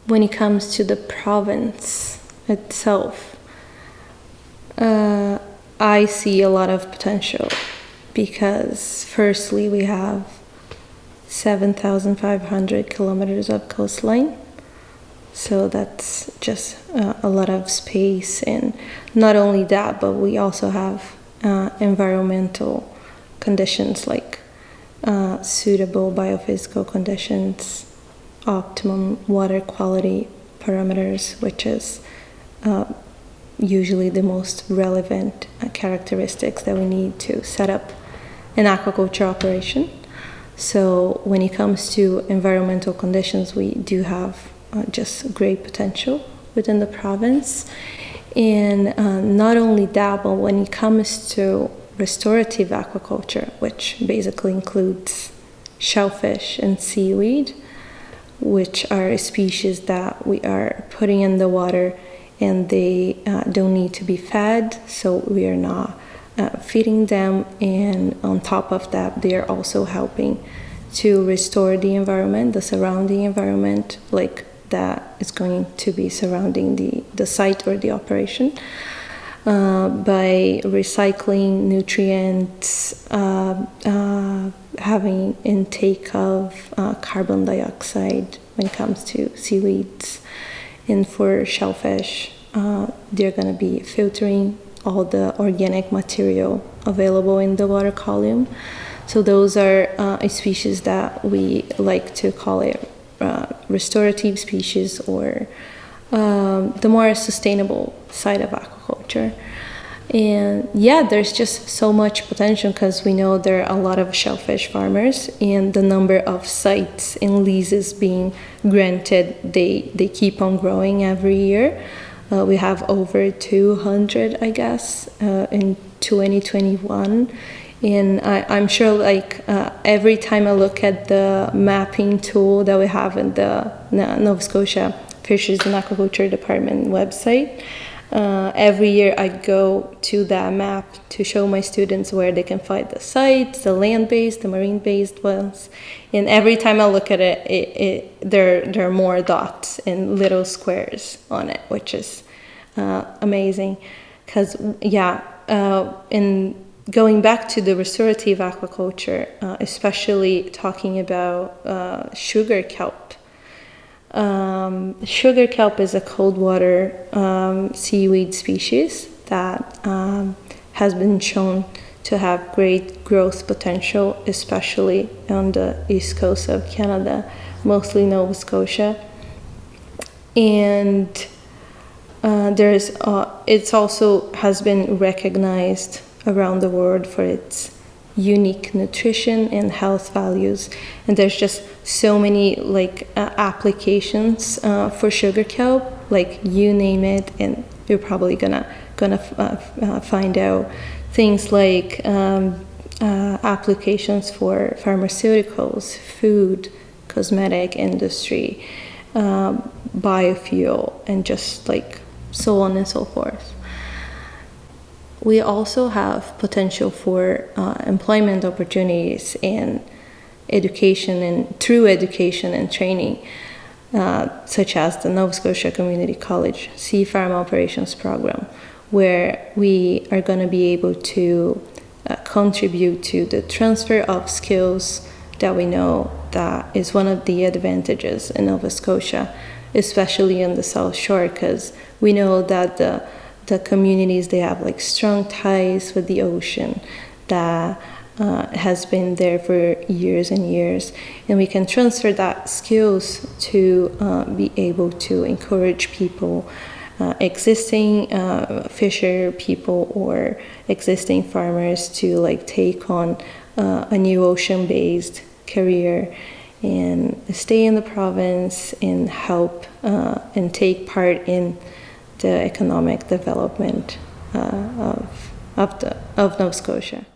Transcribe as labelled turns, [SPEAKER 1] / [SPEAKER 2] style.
[SPEAKER 1] When it comes to the province itself, I see a lot of potential because firstly we have 7,500 kilometers of coastline, so that's just a lot of space. And not only that, but we also have environmental conditions like suitable biophysical conditions, optimum water quality parameters, which is usually the most relevant characteristics that we need to set up an aquaculture operation. So when it comes to environmental conditions, we do have just great potential within the province. And not only that, but when it comes to restorative aquaculture, which basically includes shellfish and seaweed, which are species that we are putting in the water and they don't need to be fed, so we are not feeding them. And on top of that, they are also helping to restore the environment, the surrounding environment, like that is going to be surrounding the site or the operation, by recycling nutrients, having intake of carbon dioxide when it comes to seaweeds. And for shellfish, they're going to be filtering all the organic material available in the water column. So those are species that we like to call it restorative species, or the more sustainable side of aquaculture. And yeah, there's just so much potential because we know there are a lot of shellfish farmers, and the number of sites and leases being granted, they keep on growing every year. We have over 200, I guess, in 2021. And I'm sure like every time I look at the mapping tool that we have in the Nova Scotia Fisheries and Aquaculture Department website, every year I go to that map to show my students where they can find the sites, the land-based, the marine-based ones. And every time I look at it, there are more dots and little squares on it, which is amazing. Because, in going back to the restorative aquaculture, especially talking about sugar kelp. Sugar kelp is a cold water seaweed species that has been shown to have great growth potential, especially on the east coast of Canada, mostly Nova Scotia. And it's also has been recognized around the world for its unique nutrition and health values. And there's just so many like applications for sugar kelp, like you name it, and you're probably gonna find out things like applications for pharmaceuticals, food, cosmetic industry, biofuel, and just like so on and so forth. We also have potential for employment opportunities and education, and through education and training, such as the Nova Scotia Community College Sea Farm Operations Program, where we are going to be able to contribute to the transfer of skills that we know that is one of the advantages in Nova Scotia, especially on the South Shore, because we know that the communities, they have like strong ties with the ocean that has been there for years and years, and we can transfer that skills to be able to encourage people, existing fisher people or existing farmers, to like take on a new ocean-based career and stay in the province and help and take part in the economic development of Nova Scotia.